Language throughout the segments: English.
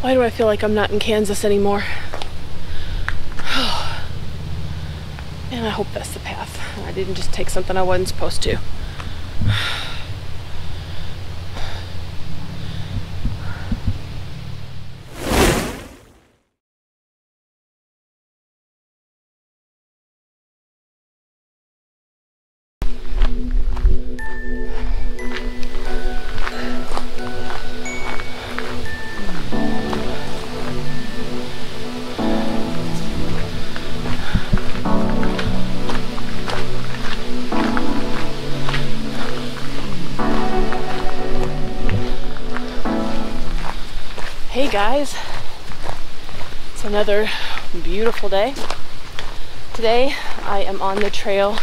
Why do I feel like I'm not in Kansas anymore? And I hope that's the path. I didn't just take something I wasn't supposed to. Hey guys, it's another beautiful day. Today I am on the trail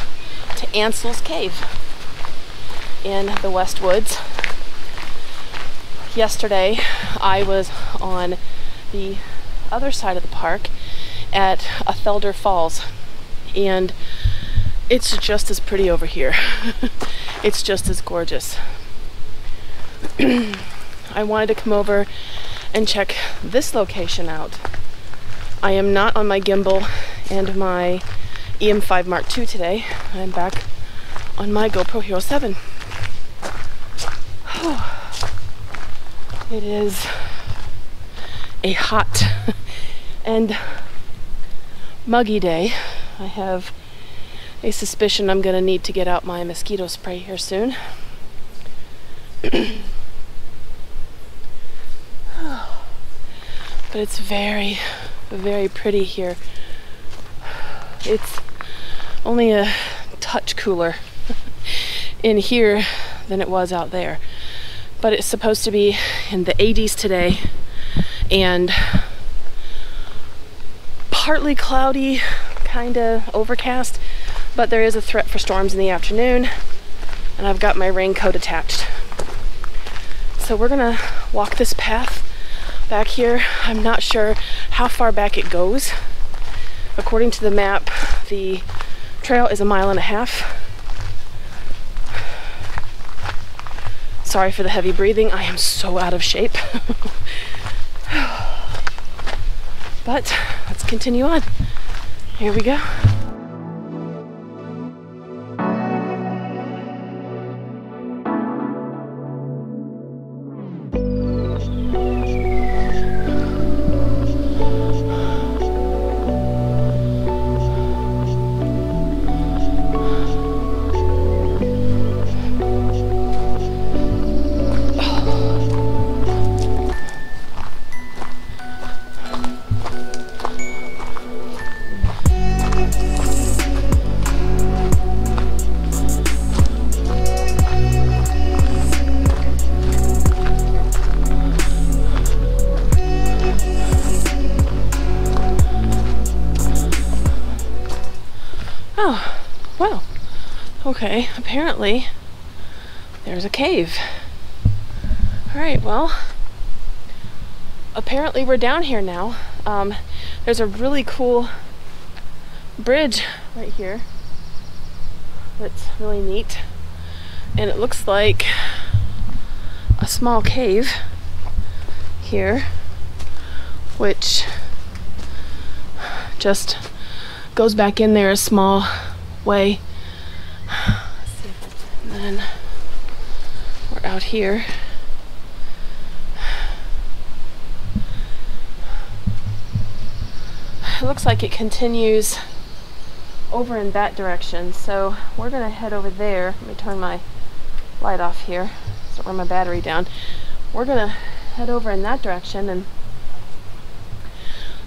to Ansel's cave in the West Woods. Yesterday I was on the other side of the park at Felder Falls, and it's just as pretty over here. It's just as gorgeous. I wanted to come over and check this location out. I am not on my gimbal and my EM5 Mark II today. I'm back on my GoPro Hero 7. It is a hot and muggy day. I have a suspicion I'm gonna need to get out my mosquito spray here soon. But it's very, very pretty here. It's only a touch cooler in here than it was out there. But it's supposed to be in the 80s today, and partly cloudy, kind of overcast, but there is a threat for storms in the afternoon, and I've got my raincoat attached. So we're gonna walk this path back here. I'm not sure how far back it goes. According to the map, the trail is 1.5 miles. Sorry for the heavy breathing. I am so out of shape. But let's continue on. Here we go. Oh, wow. Okay, apparently there's a cave. Alright, well, apparently we're down here now. There's a really cool bridge right here that's really neat. And it looks like a small cave here, which just goes back in there a small way. And then we're out here. It looks like it continues over in that direction, so we're gonna head over there. Let me turn my light off here so I run my battery down. We're gonna head over in that direction and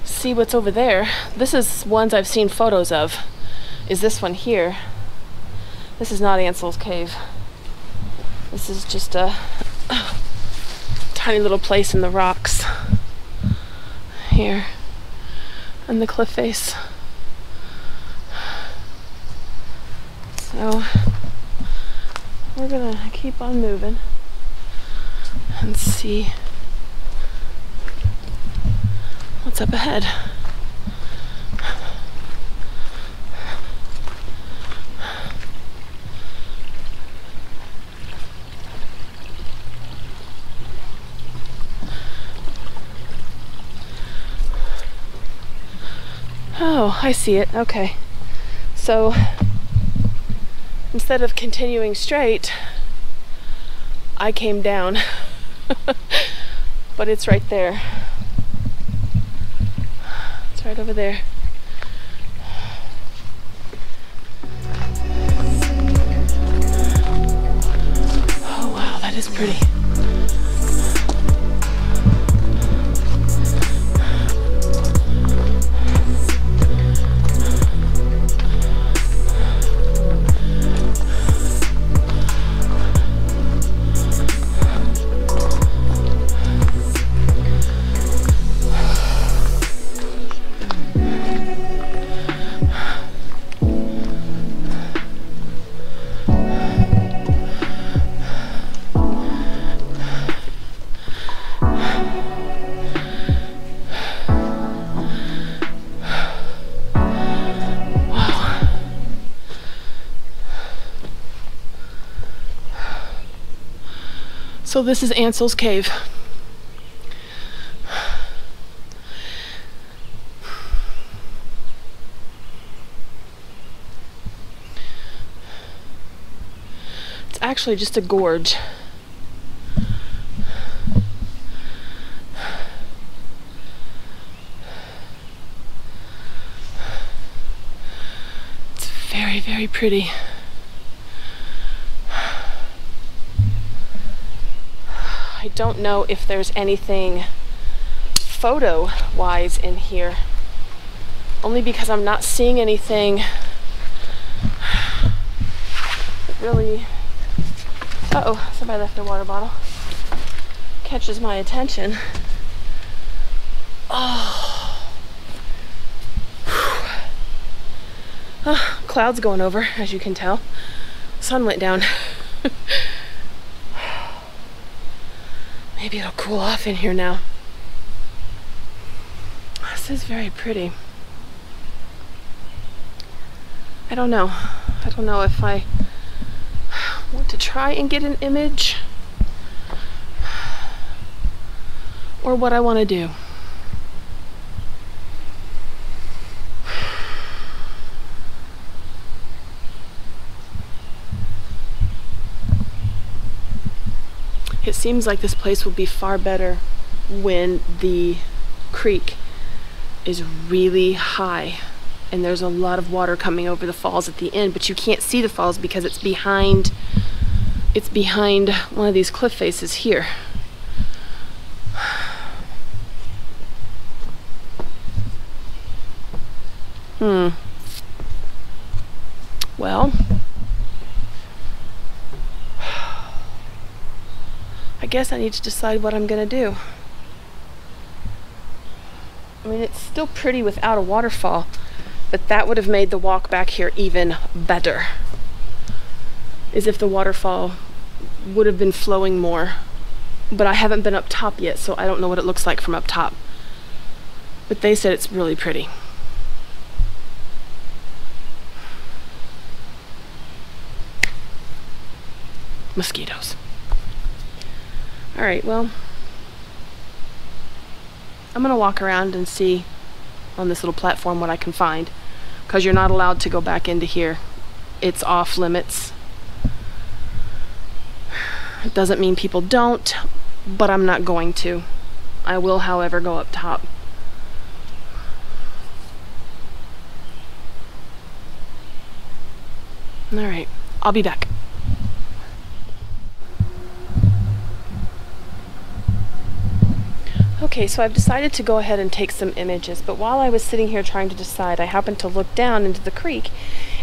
see what's over there. This is ones I've seen photos of, is this one here. This is not Ansel's cave. This is just a tiny little place in the rocks here on the cliff face. So we're gonna keep on moving and see what's up ahead. Oh, I see it. Okay. So instead of continuing straight, I came down. But it's right there. It's right over there. Oh wow, that is pretty. So this is Ansel's cave. It's actually just a gorge. It's very, very pretty. I don't know if there's anything photo-wise in here, only because I'm not seeing anything really. Uh-oh, somebody left a water bottle. Catches my attention. Oh. Clouds going over, as you can tell. Sun went down. Maybe it'll cool off in here now. This is very pretty. I don't know. I don't know if I want to try and get an image or what I want to do. It seems like this place will be far better when the creek is really high and there's a lot of water coming over the falls at the end, but you can't see the falls because it's behind one of these cliff faces here. Well, I guess I need to decide what I'm gonna do. I mean, it's still pretty without a waterfall, but that would have made the walk back here even better. As if the waterfall would have been flowing more. But I haven't been up top yet, so I don't know what it looks like from up top. But they said it's really pretty. Mosquitoes. All right, well, I'm gonna walk around and see on this little platform what I can find, because you're not allowed to go back into here. It's off limits. It doesn't mean people don't, but I'm not going to. I will, however, go up top. All right, I'll be back. Okay, so I've decided to go ahead and take some images, but while I was sitting here trying to decide, I happened to look down into the creek,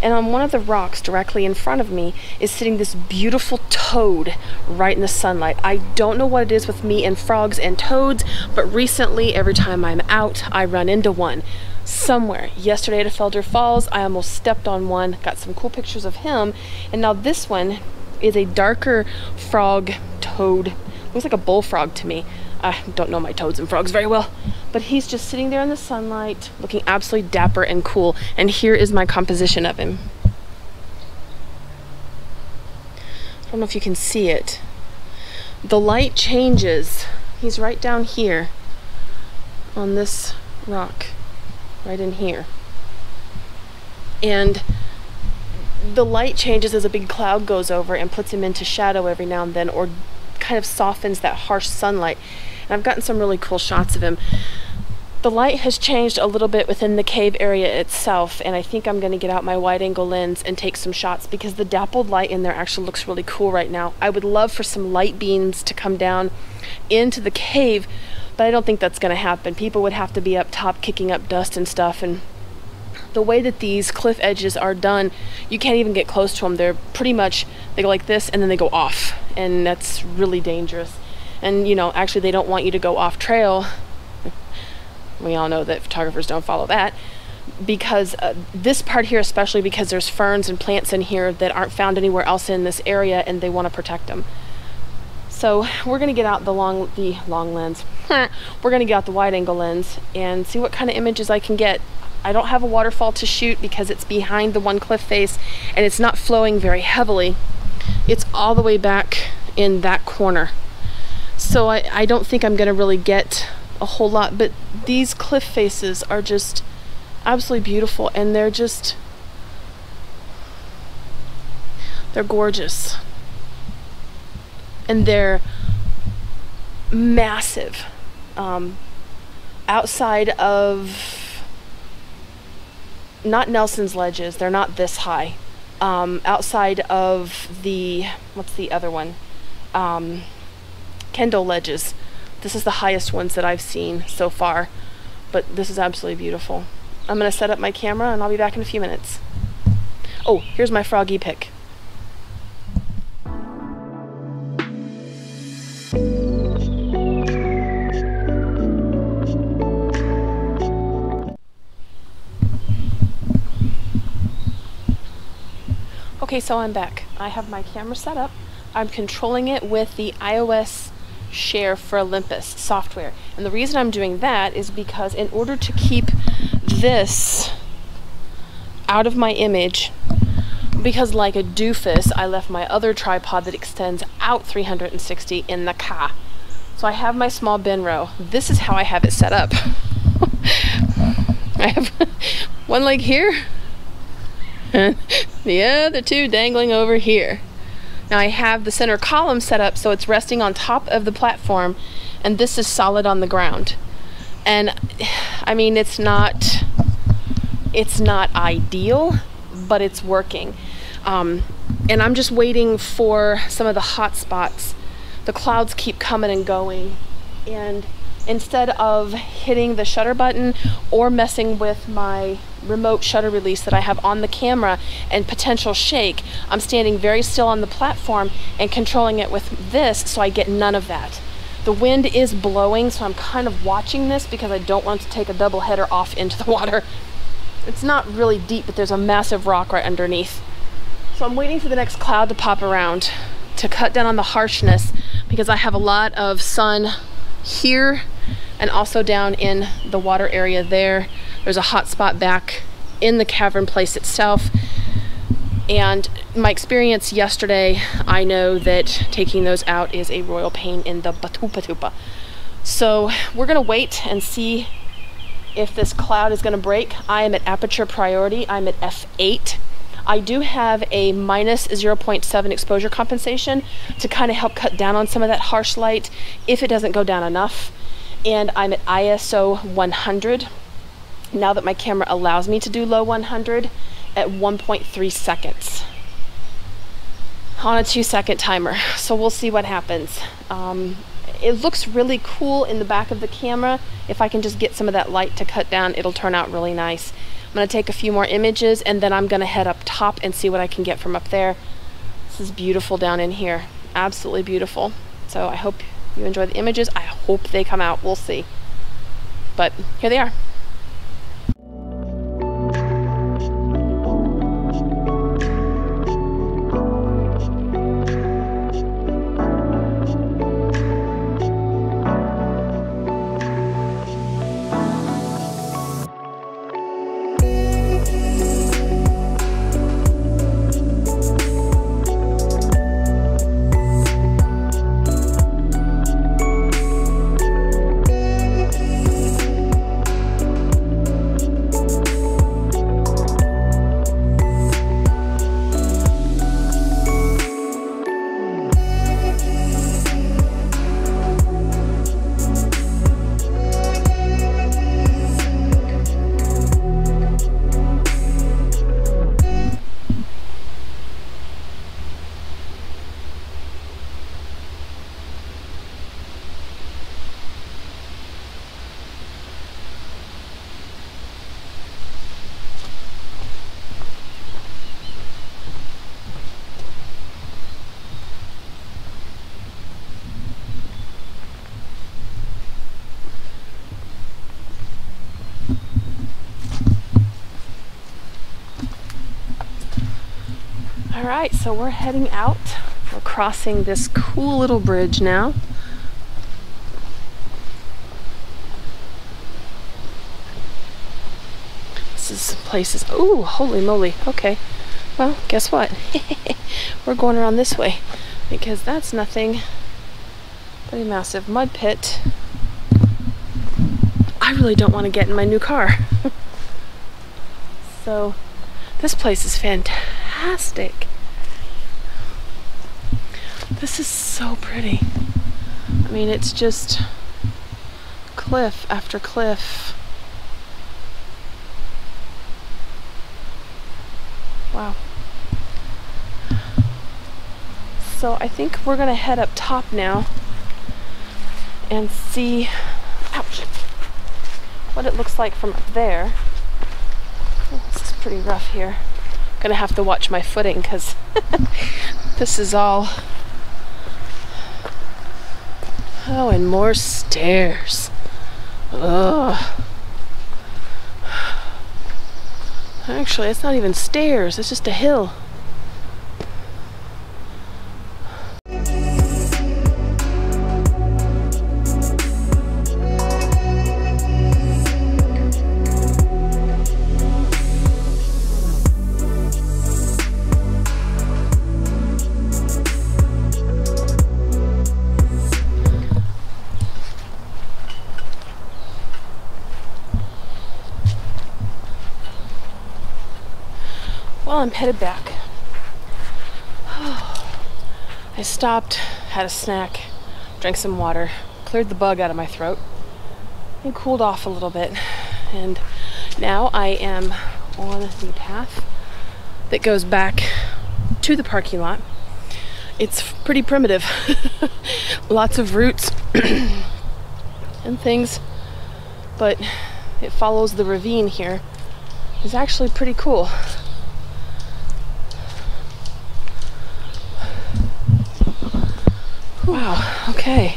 and on one of the rocks directly in front of me is sitting this beautiful toad right in the sunlight. I don't know what it is with me and frogs and toads, but recently, every time I'm out, I run into one somewhere. Yesterday at Felder Falls, I almost stepped on one, got some cool pictures of him, and now this one is a darker frog toad. Looks like a bullfrog to me. I don't know my toads and frogs very well, but he's just sitting there in the sunlight, looking absolutely dapper and cool. And here is my composition of him. I don't know if you can see it. The light changes. He's right down here on this rock, right in here. And the light changes as a big cloud goes over and puts him into shadow every now and then, or kind of softens that harsh sunlight. And I've gotten some really cool shots of him. The light has changed a little bit within the cave area itself, and I think I'm going to get out my wide angle lens and take some shots, because the dappled light in there actually looks really cool right now. I would love for some light beams to come down into the cave, but I don't think that's going to happen. People would have to be up top kicking up dust and stuff, and the way that these cliff edges are done, you can't even get close to them. They're pretty much, they go like this and then they go off, and that's really dangerous. And you know, actually they don't want you to go off trail. We all know that photographers don't follow that, because this part here, especially because there's ferns and plants in here that aren't found anywhere else in this area, and they want to protect them. So we're going to get out the long lens. We're going to get out the wide angle lens and see what kind of images I can get. I don't have a waterfall to shoot because it's behind the one cliff face and it's not flowing very heavily. It's all the way back in that corner. So I don't think I'm going to really get a whole lot, but these cliff faces are just absolutely beautiful, and they're gorgeous, and they're massive. Outside of, not Nelson's Ledges, they're not this high. Outside of the, what's the other one? Kendall Ledges. This is the highest ones that I've seen so far, but this is absolutely beautiful. I'm going to set up my camera and I'll be back in a few minutes. Oh, here's my froggy pic. Okay, so I'm back. I have my camera set up. I'm controlling it with the iOS Share for Olympus software. And the reason I'm doing that is because in order to keep this out of my image, because like a doofus, I left my other tripod that extends out 360 in the car. So I have my small bin row. This is how I have it set up. I have one leg here and the other two dangling over here. Now I have the center column set up so it's resting on top of the platform, and this is solid on the ground. And I mean, it's not ideal, but it's working. And I'm just waiting for some of the hot spots. The clouds keep coming and going, and instead of hitting the shutter button or messing with my remote shutter release that I have on the camera and potential shake, I'm standing very still on the platform and controlling it with this so I get none of that. The wind is blowing, so I'm kind of watching this because I don't want to take a double header off into the water. It's not really deep, but there's a massive rock right underneath. So I'm waiting for the next cloud to pop around to cut down on the harshness, because I have a lot of sun here and also down in the water area there. There's a hot spot back in the cavern place itself. And my experience yesterday, I know that taking those out is a royal pain in the batupa. So we're gonna wait and see if this cloud is gonna break. I am at aperture priority, I'm at f8. I do have a minus 0.7 exposure compensation to kind of help cut down on some of that harsh light if it doesn't go down enough. And I'm at ISO 100. Now that my camera allows me to do low 100 at 1.3 seconds on a 2-second timer. So we'll see what happens. It looks really cool in the back of the camera. If I can just get some of that light to cut down, it'll turn out really nice. I'm gonna take a few more images and then I'm gonna head up top and see what I can get from up there. This is beautiful down in here, absolutely beautiful. So I hope you enjoy the images. I hope they come out, we'll see. But here they are. All right, so we're heading out. We're crossing this cool little bridge now. This place is, oh, holy moly. Okay, well, guess what? We're going around this way because that's nothing but a massive mud pit. I really don't want to get in my new car. So this place is fantastic. This is so pretty. I mean, it's just cliff after cliff. Wow. So I think we're gonna head up top now and see, ouch, what it looks like from up there. Oh, this is pretty rough here. I'm gonna have to watch my footing because this is all, oh, and more stairs. Ugh. Actually, it's not even stairs, it's just a hill. Well, I'm headed back. I stopped, had a snack, drank some water, cleared the bug out of my throat, and cooled off a little bit. And now I am on the path that goes back to the parking lot. It's pretty primitive. Lots of roots and things, but it follows the ravine here. It's actually pretty cool. Wow, okay.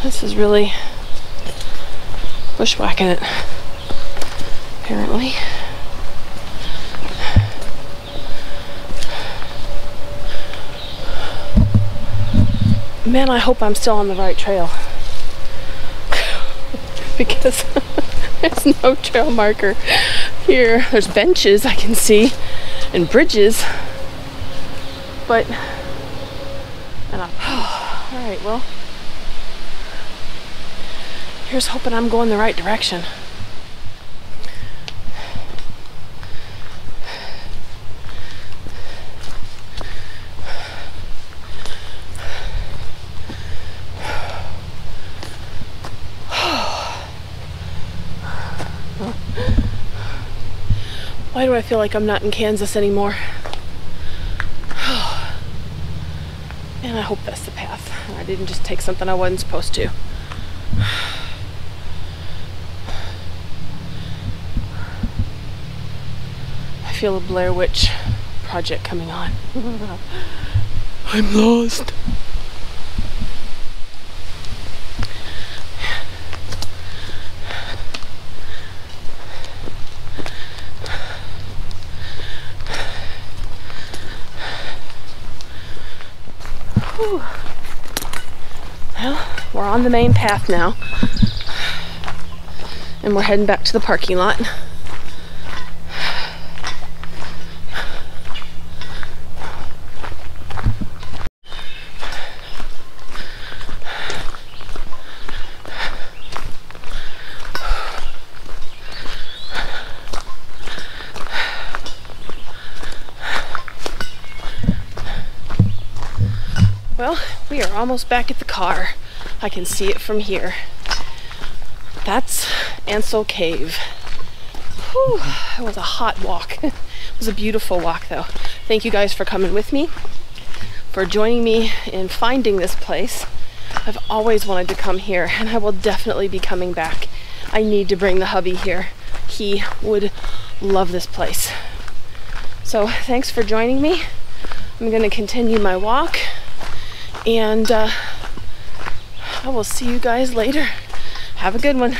This is really bushwhacking it, apparently. Man, I hope I'm still on the right trail. Because there's no trail marker here. There's benches I can see and bridges. But, all right, well, here's hoping I'm going the right direction. Why do I feel like I'm not in Kansas anymore? And I hope that's the path. I didn't just take something I wasn't supposed to. I feel a Blair Witch Project coming on. I'm lost. Well, we're on the main path now, and we're heading back to the parking lot. Well, we are almost back at the car. I can see it from here. That's Ansel Cave. Whew, it was a hot walk. It was a beautiful walk though. Thank you guys for coming with me, for joining me in finding this place. I've always wanted to come here and I will definitely be coming back. I need to bring the hubby here. He would love this place. So thanks for joining me. I'm going to continue my walk. And I will see you guys later. Have a good one.